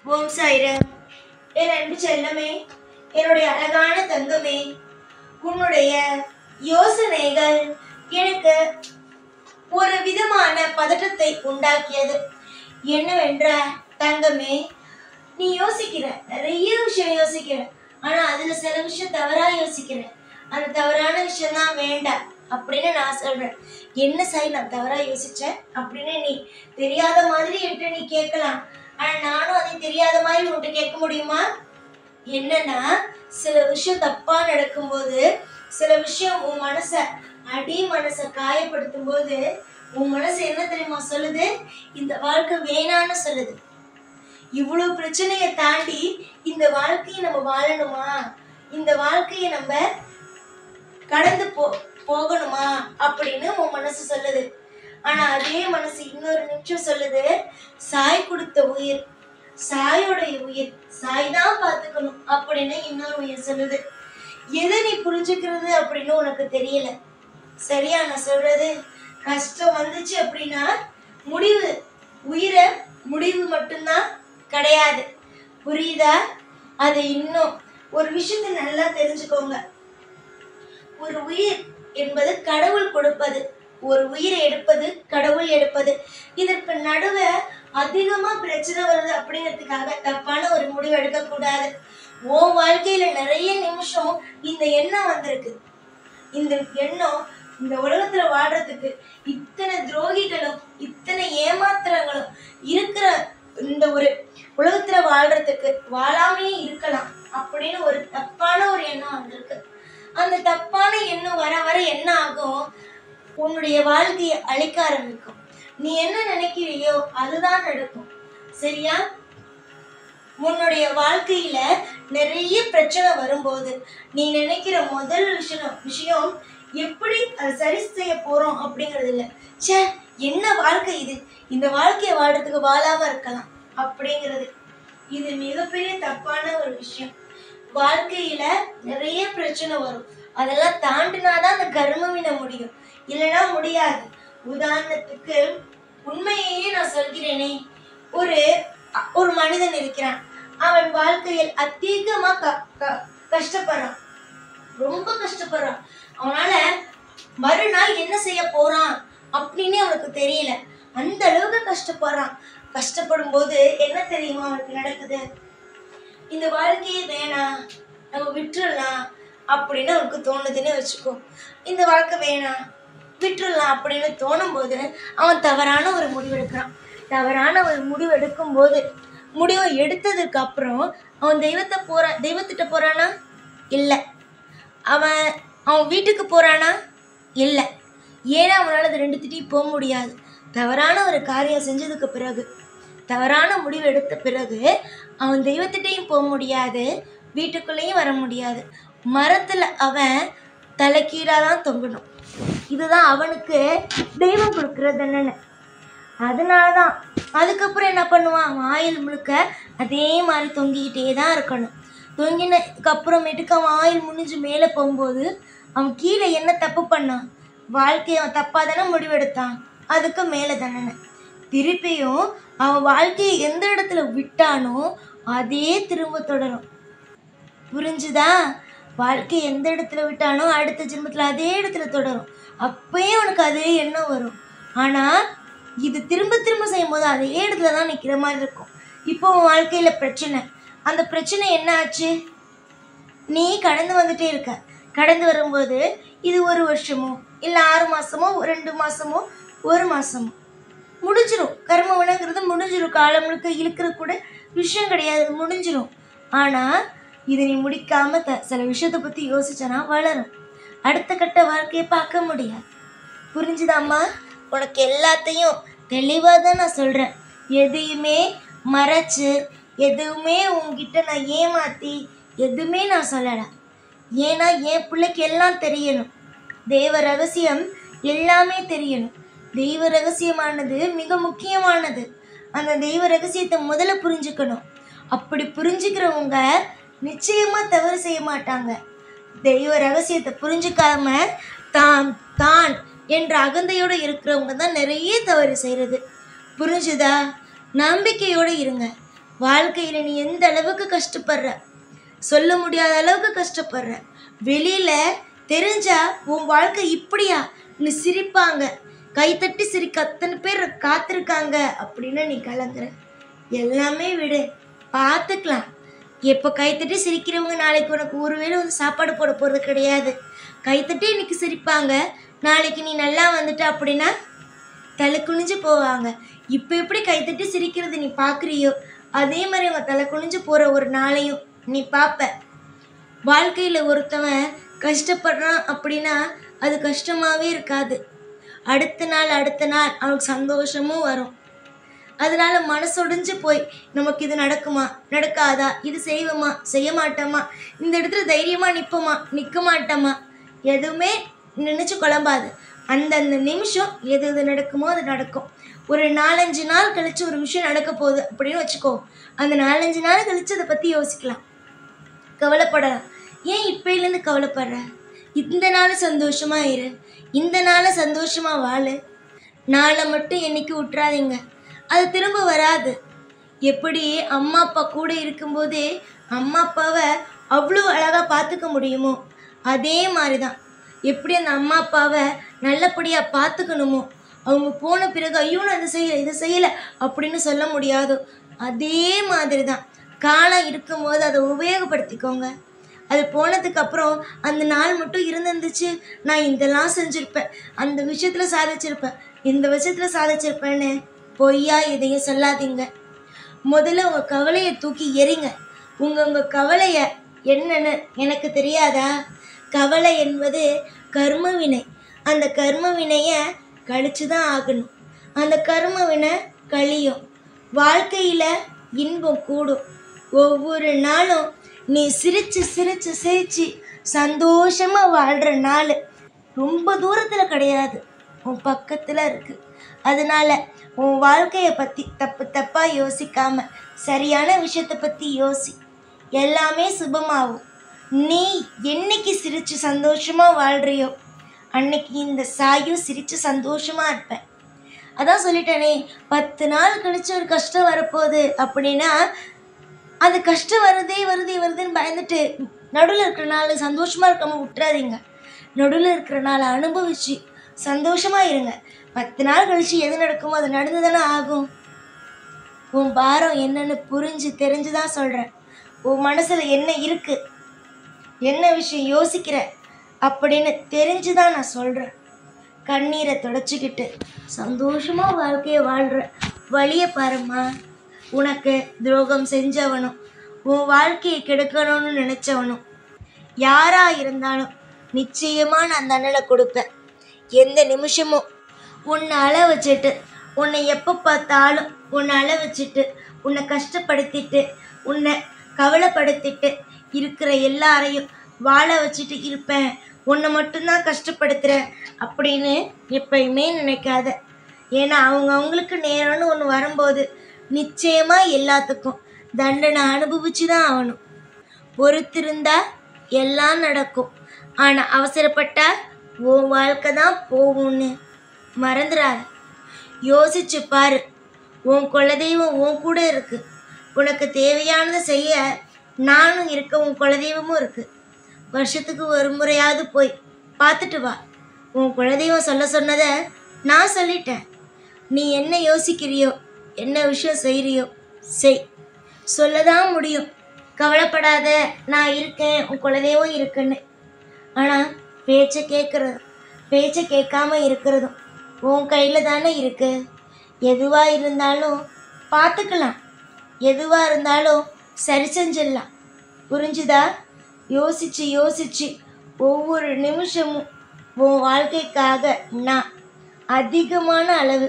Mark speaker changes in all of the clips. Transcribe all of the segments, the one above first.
Speaker 1: ஓம் சாய்ராம். என் அன்பு செல்லமே, என்னுடைய அழகான தங்கமே, உன்னுடைய யோசனைகள் எனக்கு ஒரு விதமான பதட்டத்தை உண்டாக்கியது. என்னவென்றால் தங்கமே, நீ யோசிக்கிற, நிறைய விஷயம் யோசிக்கிற, ஆனா அதுல சில விஷயம் தவறா யோசிக்கிற. அந்த தவறான விஷயம் தான் வேண்டாம் அப்படின்னு நான் சொல்றேன். என்ன சாய் நான் தவறா யோசிச்சேன் அப்படின்னு நீ தெரியாத மாதிரி என்கிட்ட நீ கேட்கலாம். ஆனா நானும் அதை தெரியாத மாதிரி உன்கிட்ட கேட்க முடியுமா? என்னன்னா, சில விஷயம் தப்பா நடக்கும்போது, சில விஷயம் உன் மனசை காயப்படுத்தும் போது உன் மனசு என்ன தெரியுமா சொல்லுது? இந்த வாழ்க்கை வேணான்னு சொல்லுது. இவ்வளவு பிரச்சனையை தாண்டி இந்த வாழ்க்கையை நம்ம வாழணுமா, இந்த வாழ்க்கையை நம்ம கடந்து போகணுமா அப்படின்னு உன் மனசு சொல்லுது. ஆனா அதே மனசு இன்னொரு நிமிஷம் சொல்லுது, சாய் கொடுத்த உயிர், சாயோடைய உயிர், சாய் தான் பார்த்துக்கணும் அப்படின்னு இன்னொரு உயிர் சொல்லுது. எதை நீ புரிஞ்சுக்கிறது அப்படின்னு உனக்கு தெரியல. சரியா நான் சொல்றது? கஷ்டம் வந்துச்சு அப்படின்னா முடிவு மட்டும்தான் கிடையாது. புரியுதா? அதை இன்னும் ஒரு விஷயத்தை நல்லா தெரிஞ்சுக்கோங்க. ஒரு உயிர் என்பது கடவுள் கொடுப்பது, ஒரு உயிரை எடுப்பது கடவுள் எடுப்பது. இதற்கு நடுவே அதிகமா பிரச்சனை வருது அப்படிங்கிறதுக்காக தப்பான ஒரு முடிவு எடுக்க கூடாது. உன் வாழ்க்கையில நிறைய நிமிஷம் இந்த எண்ணம் வந்திருக்கு. இந்த எண்ணம் இந்த உலகத்துல வாழ்றதுக்கு இத்தனை துரோகிகளும் இத்தனை ஏமாத்திரங்களும் இருக்கிற இந்த ஒரு உலகத்துல வாழ்றதுக்கு வாழாமையே இருக்கலாம் அப்படின்னு ஒரு தப்பான ஒரு எண்ணம் வந்திருக்கு. அந்த தப்பான எண்ணம் வர வர என்ன ஆகும்? உன்னுடைய வாழ்க்கையை அழிக்க ஆரம்பிக்கும். நீ என்ன நினைக்கிறியோ அதுதான் நடக்கும். சரியா? உன்னுடைய வாழ்க்கையில நிறைய பிரச்சனை வரும்போது நீ நினைக்கிற முதல் விஷயம் எப்படி அதை சரி செய்ய போறோம் அப்படிங்கிறது இல்ல. சே, என்ன வாழ்க்கை இது, இந்த வாழ்க்கையை வாழ்றதுக்கு வாழாம இருக்கலாம் அப்படிங்கிறது. இது மிகப்பெரிய தப்பான ஒரு விஷயம். வாழ்க்கையில நிறைய பிரச்சனை வரும், அதெல்லாம் தாண்டினாதான் அந்த கர்மம் விட முடியும், இல்லைன்னா முடியாது. உதாரணத்துக்கு உண்மையே நான் சொல்கிறேனே, ஒரு மனிதன் இருக்கிறான். அவன் வாழ்க்கையில் அதிகமா கஷ்டப்படுறான், ரொம்ப கஷ்டப்படுறான். அவனால மறுநாள் என்ன செய்ய போறான் அப்படின்னு அவனுக்கு தெரியல. அந்த அளவுக்கு கஷ்டப்படுறான். கஷ்டப்படும் போது என்ன தெரியுமா அவனுக்கு நடக்குது? இந்த வாழ்க்கையே வேணாம், நம்ம விட்டுறலாம் அப்படின்னு அவனுக்கு தோணுதுன்னு வச்சுக்கோ. இந்த வாழ்க்கை வேணாம், விட்டுறலாம் அப்படின்னு தோணும் போது அவன் தவறான ஒரு முடிவு எடுக்கிறான். தவறான ஒரு முடிவு எடுக்கும் போது, முடிவை எடுத்ததுக்கு அப்புறம் அவன் தெய்வத்திட்ட போறானா? இல்லை. அவன் வீட்டுக்கு போறானா? இல்லை. ஏன்னா அவனால அது ரெண்டுத்திட்டையும் போக முடியாது. தவறான ஒரு காரியம் செஞ்சதுக்கு பிறகு, தவறான முடிவு எடுத்த பிறகு அவன் தெய்வத்திட்டையும் போக முடியாது, வீட்டுக்குள்ளேயும் வர முடியாது. மரத்துல அவன் தலைக்கீழாதான் தொங்கணும். இதுதான் அவனுக்கு தெய்வம் கொடுக்குற தண்டனை. அதனாலதான் அதுக்கப்புறம் என்ன பண்ணுவான்? ஆயுள் முழுக்க அதே மாதிரி தொங்கிக்கிட்டே தான் இருக்கணும். தொங்கினதுக்கு அப்புறமேட்டுக்கு அவன் ஆயுள் முடிஞ்சு மேலே போகும்போது அவன் கீழே என்ன தப்பு பண்ணான்? வாழ்க்கையை அவன் தப்பாக தானே முடிவெடுத்தான், அதுக்கு மேலே தண்டனை. திருப்பியும் அவன் வாழ்க்கையை எந்த இடத்துல விட்டானோ அதே திரும்ப தொடரும். புரிஞ்சுதா? வாழ்க்கையை எந்த இடத்துல விட்டானோ அடுத்த ஜென்மத்தில் அதே இடத்துல தொடரும். அப்பயே அவனுக்கு அதே எண்ணம் வரும். ஆனால் இது திரும்ப திரும்ப செய்யும் போது அதே இடத்துல தான் நிற்கிற மாதிரி இருக்கும். இப்போ உன் வாழ்க்கையில் பிரச்சனை, அந்த பிரச்சனை என்ன ஆச்சு? நீ கடந்து வந்துட்டே இருக்க. கடந்து வரும்போது இது 1 வருஷமோ இல்லை 6 மாதமோ 2 மாதமோ 1 மாதமோ முடிஞ்சிடும். கர்ம வினைங்கிறது முடிஞ்சிடும். காலம் முழுக்க இழுக்கிற கூட விஷயம் கிடையாது, முடிஞ்சிடும். ஆனால் இது நீ முடிக்காம சில விஷயத்தை பற்றி யோசிச்சனா வளரும். அடுத்த கட்ட வாழ்க்கையை பார்க்க முடியாது. புரிஞ்சுதாம்மா? உனக்கு எல்லாத்தையும் தெளிவாக தான் நான் சொல்கிறேன். எதையுமே மறைச்சு, எதுவுமே உங்ககிட்ட நான் ஏமாற்றி எதுவுமே நான் சொல்லலை. ஏன்னா என் பிள்ளைக்கு எல்லாம் தெரியணும். தெய்வ ரகசியம் எல்லாமே தெரியணும். தெய்வ ரகசியமானது மிக முக்கியமானது. அந்த தெய்வ ரகசியத்தை முதல்ல புரிஞ்சுக்கணும். அப்படி புரிஞ்சுக்கிறவங்க நிச்சயமாக தவறு செய்ய மாட்டாங்க. தெய்வ ரகசியத்தை புரிஞ்சுக்காம தான் என்ற அகந்தையோடு இருக்கிறவங்க தான் நிறைய தவறு செய்கிறது. புரிஞ்சுதா? நம்பிக்கையோடு இருங்க. வாழ்க்கையில் நீ எந்த அளவுக்கு கஷ்டப்படுற, சொல்ல முடியாத அளவுக்கு கஷ்டப்படுற. வெளியில் தெரிஞ்சா உன் வாழ்க்கை இப்படியா நீ சிரிப்பாங்க, கைத்தட்டி சிரிக்க அத்தனை பேர் காத்திருக்காங்க அப்படின்னு நீ கலங்குற. எல்லாமே விடு, பார்த்துக்கலாம். எப்போ கைத்தட்டி சிரிக்கிறவங்க நாளைக்கு உனக்கு ஒருவேளை வந்து சாப்பாடு போட போகிறது கிடையாது. கைத்தட்டி இன்னைக்கு சிரிப்பாங்க, நாளைக்கு நீ நல்லா வந்துட்ட அப்படின்னா தலை குனிஞ்சு போவாங்க. இப்போ எப்படி கைத்தட்டி சிரிக்கிறது நீ பார்க்குறியோ அதே மாதிரி அவங்க தலை குனிஞ்சு போகிற ஒரு நாளையும் நீ பார்ப்ப. வாழ்க்கையில் ஒருத்தவன் கஷ்டப்படுறான் அப்படின்னா அது கஷ்டமாகவே இருக்காது. அடுத்த நாள் அவனுக்கு சந்தோஷமும் வரும். அதனால மனசொடிஞ்சு போய் நமக்கு இது நடக்குமா நடக்காதா, இது செய்வோமா செய்ய மாட்டோமா, இந்த இடத்துல தைரியமாக நிற்போமா நிற்க மாட்டோமா, எதுவுமே நினச்சி குழம்பாது. அந்தந்த நிமிஷம் எது எது நடக்குமோ அது நடக்கும். ஒரு 4-5 நாள் கழித்து ஒரு விஷயம் நடக்க போகுது அப்படின்னு வச்சுக்கோ. அந்த 4-5 நாள் கழித்து அதை பற்றி யோசிக்கலாம், கவலைப்படலாம். ஏன் இப்போலேருந்து கவலைப்படுற? இந்த நாள் சந்தோஷமாக இரு, இந்த நாளை சந்தோஷமாக வாழு. நாளை மட்டும் என்னைக்கு விட்டுறாதீங்க, அது திரும்ப வராது. எப்படி அம்மா அப்பா கூட இருக்கும்போதே அம்மா அப்பாவை அவ்வளோ அழகாக பார்த்துக்க முடியுமோ அதே மாதிரி தான் எப்படி அந்த அம்மா அப்பாவை நல்லபடியாக பார்த்துக்கணுமோ அவங்க போன பிறகு ஐயோ நான் இதை செய்யலை அப்படின்னு சொல்ல முடியாதோ அதே மாதிரி தான். காலம் இருக்கும்போது அதை உபயோகப்படுத்திக்கோங்க. அது போனதுக்கப்புறம் அந்த நாள் மட்டும் இருந்துச்சு, நான் இதெல்லாம் செஞ்சுருப்பேன், அந்த விஷயத்தில் சாதிச்சிருப்பேன், இந்த விஷயத்தில் சாதிச்சிருப்பேன்னு பொய்யா எதையும் சொல்லாதீங்க. முதல்ல உங்கள் கவலையை தூக்கி எறிங்க. உங்கள் கவலையை என்னன்னு எனக்கு தெரியாதா? கவலை என்பது கர்ம வினை. அந்த கர்ம வினையை கழிச்சு தான் ஆகணும். அந்த கர்ம வினை கழியும். வாழ்க்கையில் இன்பம் கூடும். ஒவ்வொரு நாளும் நீ சிரித்து சிரித்து சிரித்து சந்தோஷமாக வாழ்கிற நாள் ரொம்ப தூரத்தில் கிடையாது, உன் பக்கத்தில் இருக்குது. அதனால் உன் வாழ்க்கையை பற்றி தப்பாக யோசிக்காமல் சரியான விஷயத்தை பற்றி யோசி. எல்லாமே சுபமாகும். நீ என்னைக்கு சிரித்து சந்தோஷமாக வாழ்கிறியோ அன்னைக்கு இந்த சாயும் சிரித்து சந்தோஷமாக இருப்பேன். அதான் சொல்லிட்டேனே, 10 நாள் கழித்து ஒரு கஷ்டம் வரப்போகுது அப்படின்னா அது கஷ்டம் வருதுன்னு பயந்துட்டு நடுவில் இருக்கிற நாள் சந்தோஷமாக இருக்காமல் விட்டுறாதீங்க. நடுவில் இருக்கிற நாளை அனுபவிச்சு சந்தோஷமாக இருங்க. 10 நாள் கழித்து எது நடக்குமோ அது நடந்து தானே ஆகும். உன் பாரம் என்னன்னு தெரிஞ்சு தான் சொல்கிறேன். உன் மனசில் என்ன இருக்குது, என்ன விஷயம் யோசிக்கிற அப்படின்னு தெரிஞ்சு தான் நான் சொல்கிறேன். கண்ணீரை தொடச்சிக்கிட்டு சந்தோஷமாக வாழ்க்கையை வாழ்கிற வழியை பாரும்மா. உனக்கு துரோகம் செஞ்சவனும் உன் வாழ்க்கையை கெடுக்கணும்னு நினச்சவனும் யாராக இருந்தாலும் நிச்சயமாக நான் தண்டனை கொடுப்பேன். எந்த நிமிஷமும் உன்னை அழ வச்சுட்டு, உன்னை எப்போ பார்த்தாலும் உன்னை அழ வச்சுட்டு, உன்னை கஷ்டப்படுத்திட்டு, உன்னை கவலைப்படுத்திட்டு இருக்கிற எல்லாரையும் வாழ வச்சுட்டு இருப்பேன், உன்னை மட்டும்தான் கஷ்டப்படுத்துகிறேன் அப்படின்னு எப்பயுமே நினைக்காத. ஏன்னா அவங்களுக்கு நேரம்னு ஒன்று வரும்போது நிச்சயமாக எல்லாத்துக்கும் தண்டனை அனுபவிச்சு தான் ஆகணும். பொறுத்திருந்தா எல்லாம் நடக்கும். ஆனால் அவசரப்பட்டா உன் வாழ்க்கை தான் போகும்னு மறந்துடாத. யோசிச்சு பாரு. உன் குலதெய்வம் உன் கூட இருக்கு. உனக்கு தேவையானதை செய்ய நானும் இருக்க, உன் குலதெய்வமும் இருக்கு. வருஷத்துக்கு ஒரு முறையாவது போய் பார்த்துட்டு வா. உன் குலதெய்வம் சொல்ல சொன்னதை நான் சொல்லிட்டேன். நீ என்ன யோசிக்கிறியோ, என்ன விஷயம் செய்கிறியோ செய். சொல்லதான் முடியும், கவலைப்படாத நான் இருக்கேன், உன் குலதெய்வம் இருக்குன்னு. ஆனால் பேச்சை கேட்காம இருக்கிறதும் உன் கையில் தானே இருக்கு. எதுவாக இருந்தாலும் பார்த்துக்கலாம், எதுவாக இருந்தாலும் சரி செஞ்சிடலாம். புரிஞ்சுதா? யோசிச்சு ஒவ்வொரு நிமிஷமும் உன் வாழ்க்கைக்காக நான் அதிகமான அளவு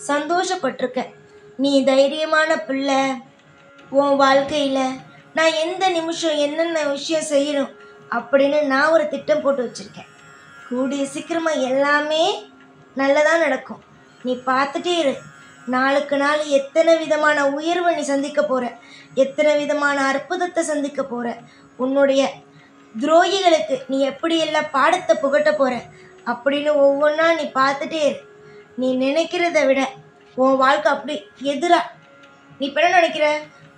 Speaker 1: சந்தோஷப்பட்டிருக்கேன். நீ தைரியமான பிள்ளை. உன் வாழ்க்கையில் நான் எந்த நிமிஷம் என்னென்ன விஷயம் செய்யணும் அப்படின்னு நான் ஒரு திட்டம் போட்டு வச்சுருக்கேன். கூடிய சீக்கிரமாக எல்லாமே நல்லதாக நடக்கும். நீ பார்த்துட்டே இரு. நாளுக்கு நாள் எத்தனை விதமான உயர்வை நீ சந்திக்க போகிற, எத்தனை விதமான அற்புதத்தை சந்திக்க போகிற. உன்னுடைய துரோகிகளுக்கு நீ எப்படியெல்லாம் பாடத்தை புகட்ட போகிற அப்படின்னு ஒவ்வொன்றா நீ பார்த்துட்டே இரு. நீ நினைக்கிறத விட உன் வாழ்க்கை அப்படி எதிராக. நீ இப்போ என்ன நினைக்கிற?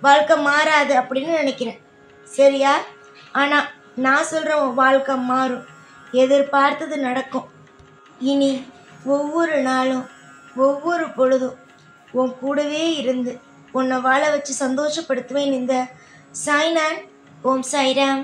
Speaker 1: வாழ்க்கை மாறாது அப்படின்னு நினைக்கிறேன். சரியா? ஆனால் நான் சொல்கிறேன், உன் வாழ்க்கை மாறும். எதிர்பார்த்தது நடக்கும். இனி ஒவ்வொரு நாளும் ஒவ்வொரு பொழுதும் உன் கூடவே இருந்து உன்னை வாழ வச்சு சந்தோஷப்படுத்துவேன். இந்த சாய்நான். ஓம் சாய்ராம்.